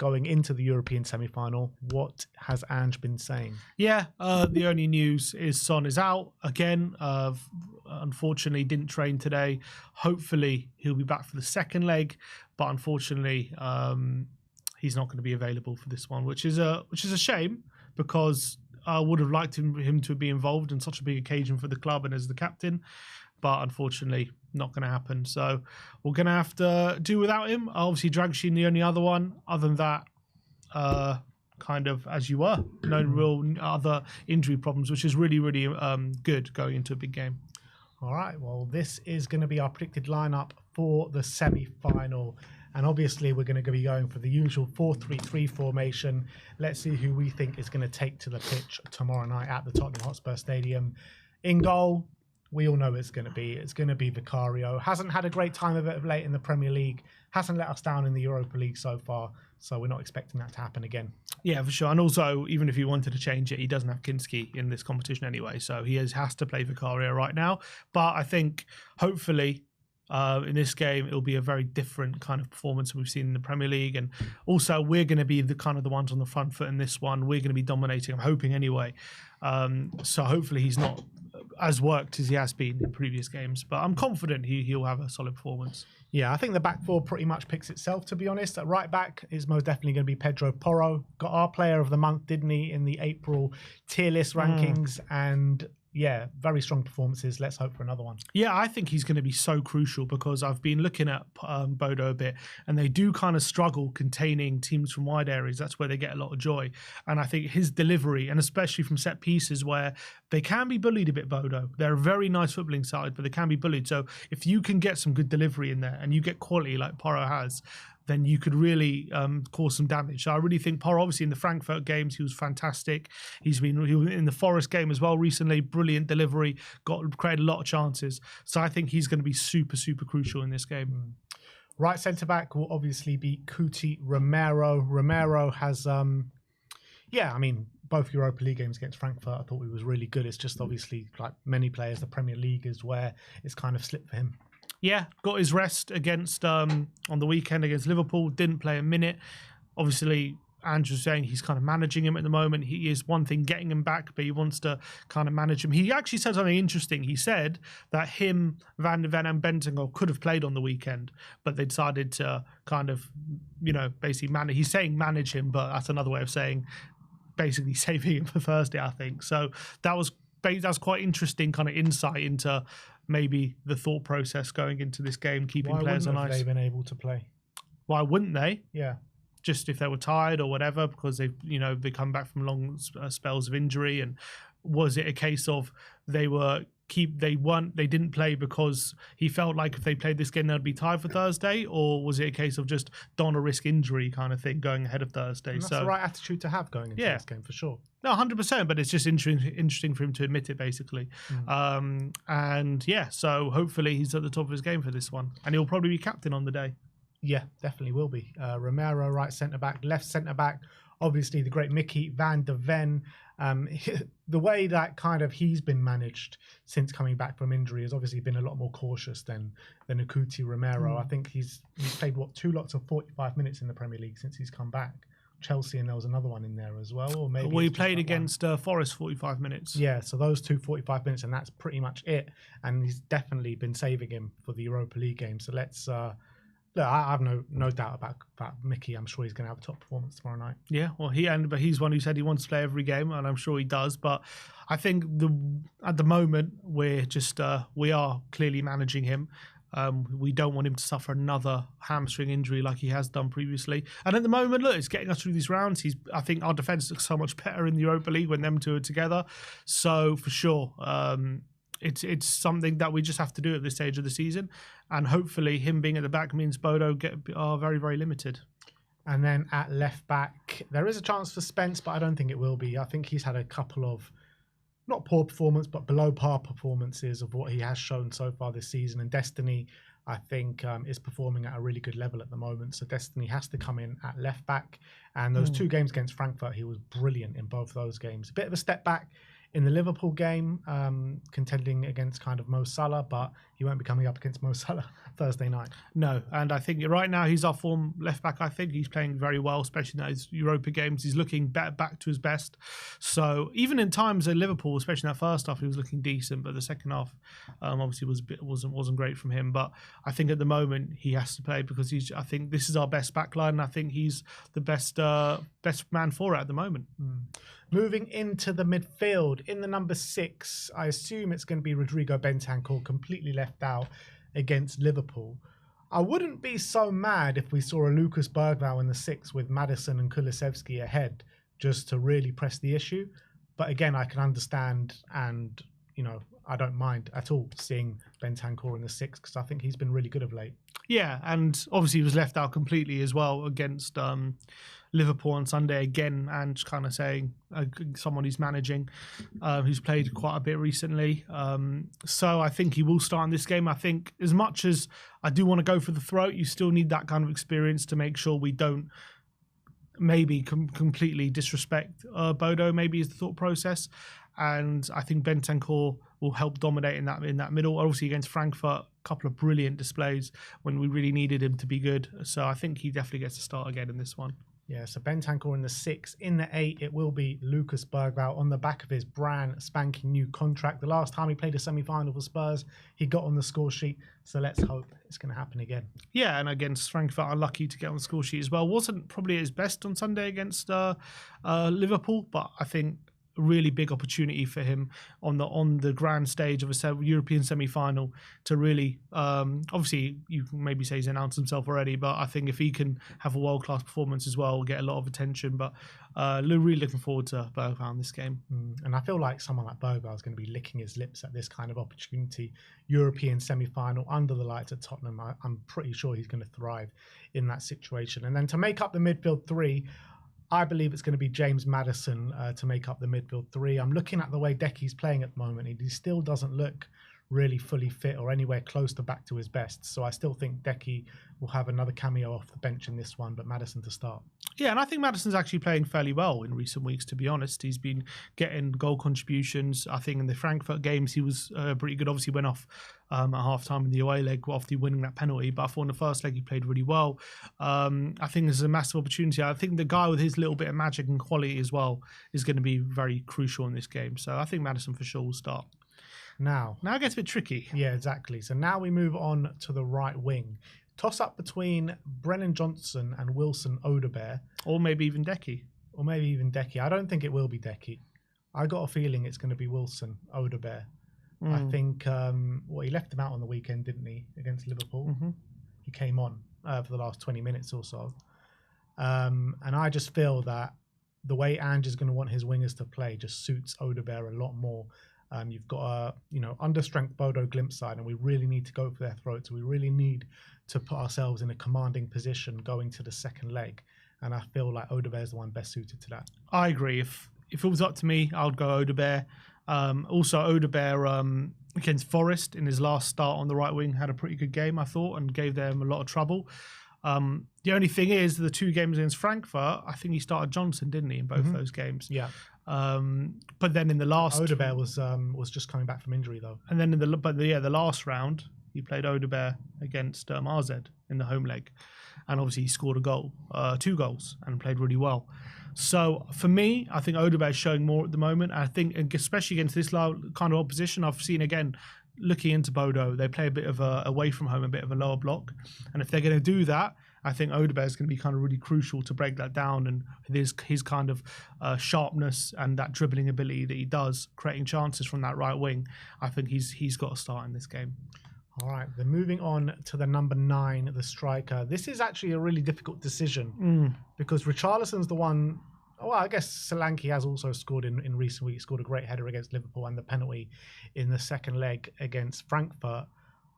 going into the European semi-final. What has Ange been saying? Yeah, the only news is Son is out again. Unfortunately, didn't train today. Hopefully, he'll be back for the second leg, but unfortunately, he's not going to be available for this one, which is a shame because I would have liked him to be involved in such a big occasion for the club and as the captain. But unfortunately, not going to happen. So we're going to have to do without him. Obviously, Dragshin, the only other one. Other than that, kind of as you were. No real other injury problems, which is really, really good going into a big game. All right, well, this is going to be our predicted lineup for the semi-final. And obviously, we're going to be going for the usual 4-3-3 formation. Let's see who we think is going to take to the pitch tomorrow night at the Tottenham Hotspur Stadium. In goal, we all know it's going to be Vicario. Hasn't had a great time of it of late in the Premier League. Hasn't let us down in the Europa League so far. So we're not expecting that to happen again. Yeah, for sure. And also, even if he wanted to change it, he doesn't have Kinski in this competition anyway. So he has to play Vicario right now. But I think, hopefully, in this game, it'll be a very different kind of performance we've seen in the Premier League. And also, we're going to be the ones on the front foot in this one. We're going to be dominating, I'm hoping anyway. So hopefully he's not as worked as he has been in previous games. But I'm confident he'll have a solid performance. Yeah, I think the back four pretty much picks itself, to be honest. At right back is most definitely going to be Pedro Porro. Got our player of the month, didn't he, in the April tier list rankings. And yeah, very strong performances. Let's hope for another one. Yeah, I think he's going to be so crucial because I've been looking at Bodo a bit and they do kind of struggle containing teams from wide areas. That's where they get a lot of joy. And I think his delivery, and especially from set pieces where they can be bullied a bit, Bodo. They're a very nice footballing side, but they can be bullied. So if you can get some good delivery in there and you get quality like Porro has, then you could really cause some damage. So I really think Porro, obviously in the Frankfurt games, he was fantastic. He was in the Forest game as well recently. Brilliant delivery, created a lot of chances. So I think he's going to be super, super crucial in this game. Right centre-back will obviously be Cuti Romero. Romero has, both Europa League games against Frankfurt, I thought he was really good. It's just obviously, like many players, the Premier League is where it's kind of slipped for him. Yeah, got his rest against on the weekend against Liverpool. Didn't play a minute. Obviously, Andrew's saying he's kind of managing him at the moment. He is one thing getting him back, but he wants to kind of manage him. He actually said something interesting. He said that him, Van de Ven and Bentingo could have played on the weekend, but they decided to kind of, basically manage. He's saying manage him, but that's another way of saying basically saving him for Thursday, I think. So that's quite interesting kind of insight into maybe the thought process going into this game, keeping players on ice. Why wouldn't they been able to play? Why wouldn't they? Yeah. Just if they were tired or whatever, because they come back from long spells of injury. And was it a case of they didn't play because he felt like if they played this game they'd be tired for Thursday, or was it a case of just don't want to risk injury kind of thing going ahead of Thursday? And that's the right attitude to have going into this game for sure. No, 100%, but it's just interesting for him to admit it, basically. So hopefully he's at the top of his game for this one, and he'll probably be captain on the day. Yeah, definitely will be. Romero, right centre-back, left centre-back, obviously the great Mickey Van de Ven. The way that kind of he's been managed since coming back from injury has obviously been a lot more cautious than Cuti Romero. I think he's played, 2 lots of 45 minutes in the Premier League since he's come back. Chelsea, and there was another one in there as well. Or maybe we played against Forest 45 minutes. Yeah, so those 2 45 minutes, and that's pretty much it. And he's definitely been saving him for the Europa League game. So let's... Look, I have no doubt about Mickey. I'm sure he's going to have a top performance tomorrow night. Yeah, well, but he's one who said he wants to play every game, and I'm sure he does. But I think at the moment we are clearly managing him. We don't want him to suffer another hamstring injury like he has done previously. And at the moment, look, it's getting us through these rounds. I think our defence looks so much better in the Europa League when them two are together. So for sure, it's something that we just have to do at this stage of the season. And hopefully him being at the back means Bodo are very, very limited. And then at left back, there is a chance for Spence, but I don't think it will be. I think he's had a couple of, not poor performance, but below par performances of what he has shown so far this season. And Destiny, I think, is performing at a really good level at the moment. So Destiny has to come in at left back. And those 2 games against Frankfurt, he was brilliant in both those games. A bit of a step back in the Liverpool game, contending against kind of Mo Salah, but he won't be coming up against Mo Salah Thursday night. No, and I think right now he's our form left back. I think he's playing very well, especially in those Europa games. He's looking back to his best. So even in times at Liverpool, especially in that first half, he was looking decent, but the second half obviously wasn't great from him. But I think at the moment he has to play because I think this is our best backline, and I think he's the best man for it at the moment. Moving into the midfield, in the number 6, I assume it's going to be Rodrigo Bentancur, completely left out against Liverpool. I wouldn't be so mad if we saw a Lucas Bergvall in the 6 with Maddison and Kulusevski ahead, just to really press the issue. But again, I can understand, and I don't mind at all seeing Bentancur in the 6 because I think he's been really good of late. Yeah, and obviously he was left out completely as well against Liverpool on Sunday again, and kind of saying someone who's managing, who's played quite a bit recently. So I think he will start in this game. I think as much as I do want to go for the throat, you still need that kind of experience to make sure we don't maybe completely disrespect Bodo, maybe is the thought process. And I think Bentancur will help dominate in that middle. Obviously against Frankfurt, a couple of brilliant displays when we really needed him to be good. So I think he definitely gets to start again in this one. Yeah, so Bentancur in the 6. In the 8, it will be Lucas Bergvall on the back of his brand spanking new contract. The last time he played a semi-final for Spurs, he got on the score sheet. So let's hope it's going to happen again. Yeah, and against Frankfurt, unlucky to get on the score sheet as well. Wasn't probably his best on Sunday against Liverpool, but I think really big opportunity for him on the grand stage of a European semi-final to really obviously you can maybe say he's announced himself already, but I think if he can have a world-class performance as well, get a lot of attention. But really looking forward to Bergvall in this game. And I feel like someone like Bergvall is going to be licking his lips at this kind of opportunity. European semi-final under the lights at Tottenham. I'm pretty sure he's going to thrive in that situation. And then to make up the midfield 3, I believe it's going to be James Maddison to make up the midfield 3. I'm looking at the way Decky's playing at the moment. He still doesn't look really fully fit or anywhere close to back to his best. So I still think Decky will have another cameo off the bench in this one, but Maddison to start. Yeah, and I think Maddison's actually playing fairly well in recent weeks, to be honest. He's been getting goal contributions. I think in the Frankfurt games, he was pretty good. Obviously went off at half-time in the away leg after winning that penalty, but I thought in the first leg he played really well. I think there's a massive opportunity. I think the guy with his little bit of magic and quality as well is going to be very crucial in this game. So I think Maddison for sure will start. Now it gets a bit tricky. Yeah, exactly. So now we move on to the right wing. Toss up between Brennan Johnson and Wilson Odobert. Or maybe even Decky. I don't think it will be Decky. I got a feeling it's going to be Wilson Odobert. I think he left him out on the weekend, didn't he, against Liverpool? He came on for the last 20 minutes or so. And I just feel that the way Ange is going to want his wingers to play just suits Odobert a lot more. You've got a understrength Bodo Glimt side, and we really need to go for their throats. We really need to put ourselves in a commanding position going to the second leg, and I feel like Odobert is the one best suited to that. I agree. If it was up to me, I would go Odobert. Also, Odobert against Forest in his last start on the right wing had a pretty good game, I thought, and gave them a lot of trouble. The only thing is, the 2 games against Frankfurt, I think he started Johnson, didn't he, in both those games? Yeah. But then in the last, Odobert was just coming back from injury though. And then in the last round, he played Odobert against RZ in the home leg, and obviously he scored a goal, 2 goals, and played really well. So for me, I think Odobert is showing more at the moment. I think especially against this kind of opposition, I've seen again, looking into Bodo, they play a bit of a away from home, a bit of a lower block, and if they're going to do that, I think Odobert is going to be kind of really crucial to break that down, and his kind of sharpness and that dribbling ability that he does, creating chances from that right wing. I think he's got to start in this game. All right, then moving on to the number 9, the striker. This is actually a really difficult decision because Richarlison's the one. Well, I guess Solanke has also scored in recent weeks. Scored a great header against Liverpool and the penalty in the second leg against Frankfurt.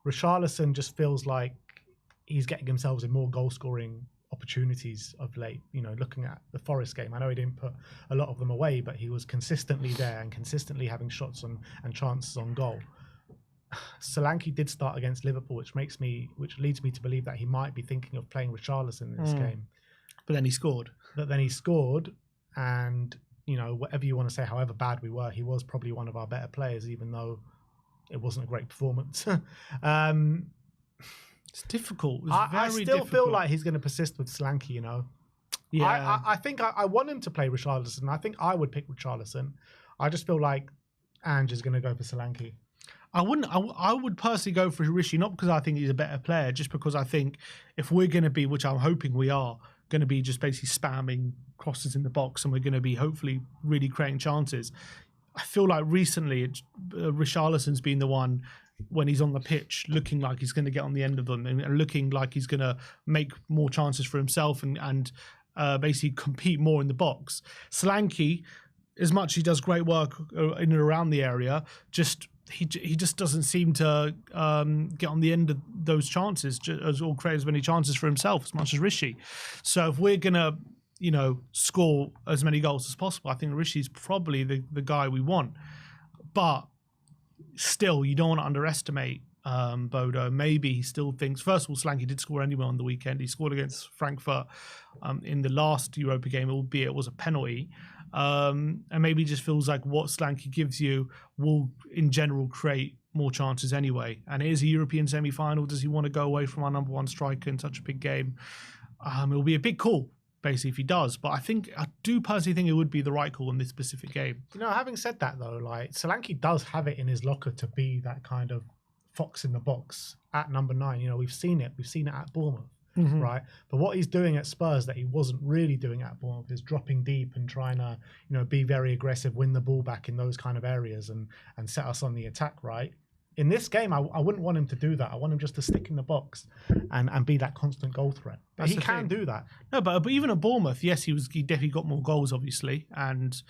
Richarlison just feels like he's getting himself in more goal-scoring opportunities of late. Looking at the Forest game, I know he didn't put a lot of them away, but he was consistently there and consistently having shots and chances on goal. Solanke did start against Liverpool, which leads me to believe that he might be thinking of playing Richarlison in this game. But then he scored. And you know, whatever you want to say, however bad we were, he was probably one of our better players, even though it wasn't a great performance. It's difficult. It's I very still difficult. feel like he's going to persist with Solanke, you know. Yeah. I think I want him to play Richarlison. I think I would pick Richarlison. I just feel like Ange is going to go for Solanke. I would personally go for Rishi, not because I think he's a better player, just because I think if we're going to be, which I'm hoping we are, going to be just basically spamming crosses in the box and we're going to be hopefully really creating chances. I feel like recently Richarlison's been the one when he's on the pitch looking like he's going to get on the end of them and looking like he's going to make more chances for himself and basically compete more in the box. Solanke, as much as he does great work in and around the area, he just doesn't seem to get on the end of those chances or create as many chances for himself as much as Rishi. So if we're gonna, you know, score as many goals as possible, I think Rishi's probably the guy we want. But still, you don't want to underestimate Bodo. Maybe he still thinks, first of all, Solanke did score anyway on the weekend. He scored against Frankfurt in the last Europa game, albeit it was a penalty. And maybe he just feels like what Solanke gives you will, in general, create more chances anyway. And it is a European semi-final. Does he want to go away from our number one striker in such a big game? It'll be a big call, basically, if he does. But I do personally think it would be the right call in this specific game. You know, having said that, though, like Solanke does have it in his locker to be that kind of fox in the box at number 9. You know, we've seen it. We've seen it at Bournemouth. Mm-hmm. Right, but what he's doing at Spurs that he wasn't really doing at Bournemouth is dropping deep and trying to, you know, be very aggressive, win the ball back in those kind of areas and set us on the attack. Right, in this game, I wouldn't want him to do that. I want him just to stick in the box and be that constant goal threat. But he can do that. No, but even at Bournemouth, yes, he definitely got more goals, obviously, and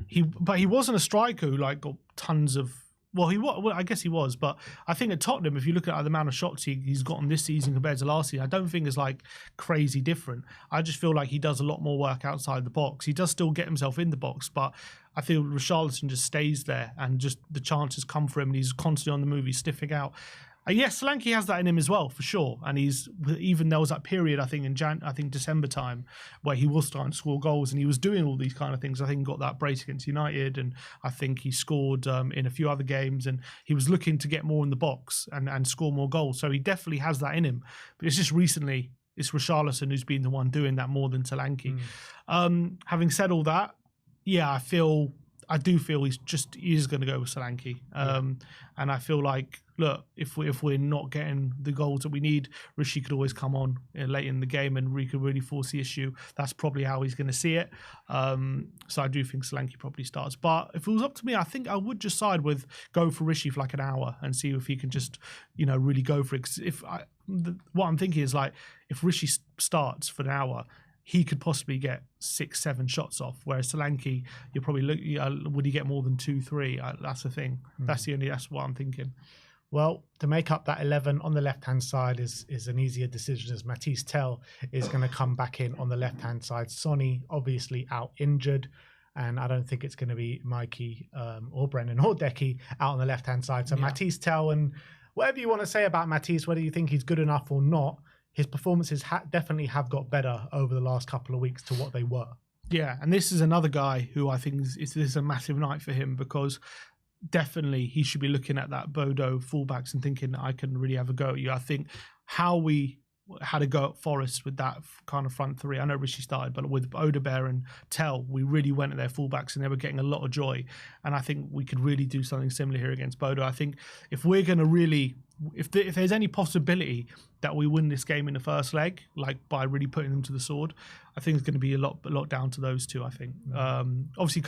he wasn't a striker who like got tons of. Well, I guess he was, but I think at Tottenham, if you look at the amount of shots he's gotten this season compared to last season, I don't think it's like crazy different. I just feel like he does a lot more work outside the box. He does still get himself in the box, but I feel Richarlison just stays there and just the chances come for him and he's constantly on the move, he's stiffing out. Yes, Solanke has that in him as well, for sure. And there was that period, I think, in December time, where he was starting to score goals and he was doing all these kind of things. I think he got that brace against United and I think he scored in a few other games and he was looking to get more in the box and score more goals. So he definitely has that in him. But it's just recently, it's Richarlison who's been the one doing that more than Solanke. Having said all that, yeah, I do feel he is going to go with Solanke. And I feel like, look, if we're not getting the goals that we need, Rishi could always come on late in the game and we could really force the issue. That's probably how he's going to see it. So I do think Solanke probably starts. But if it was up to me, I think I would just go for Rishi for like an hour and see if he can just, you know, really go for it. 'Cause what I'm thinking is like, if Rishi starts for an hour, he could possibly get 6-7 shots off, whereas Solanke, you're probably would he get more than 2-3? That's the thing. That's what I'm thinking. Well, to make up that 11 on the left-hand side is an easier decision as Matisse Tell is going to come back in on the left-hand side. Sonny, obviously out injured, and I don't think it's going to be Mikey or Brennan or Decky out on the left-hand side. So Matisse Tell, and whatever you want to say about Matisse, whether you think he's good enough or not, his performances definitely have got better over the last couple of weeks to what they were. Yeah, and this is another guy who I think this is a massive night for him because definitely he should be looking at that Bodo fullbacks and thinking, I can really have a go at you. I think how we had a go at Forest with that kind of front three. I know Rishi started, but with Odebear and Tell, we really went at their fullbacks and they were getting a lot of joy. And I think we could really do something similar here against Bodo. I think if we're going to really, if there's any possibility that we win this game in the first leg, like by really putting them to the sword, I think it's going to be a lot down to those two. I think obviously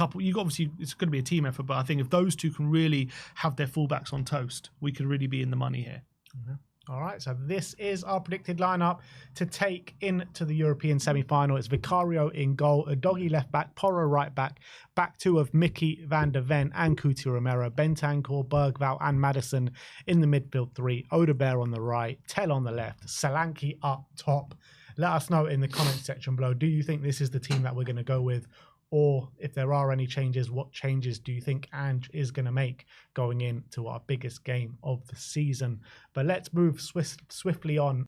it's going to be a team effort, but I think if those two can really have their fullbacks on toast, we could really be in the money here. Mm-hmm. All right, so this is our predicted lineup to take into the European semi-final. It's Vicario in goal, Udogie left back, Porro right back, back two of Mickey van der Ven and Cuti Romero, Bentancur, Bergvall and Maddison in the midfield three, Odebear on the right, Tell on the left, Solanke up top. Let us know in the comments section below, do you think this is the team that we're going to go with? Or if there are any changes, what changes do you think Ange is going to make going into our biggest game of the season? But let's move swiftly on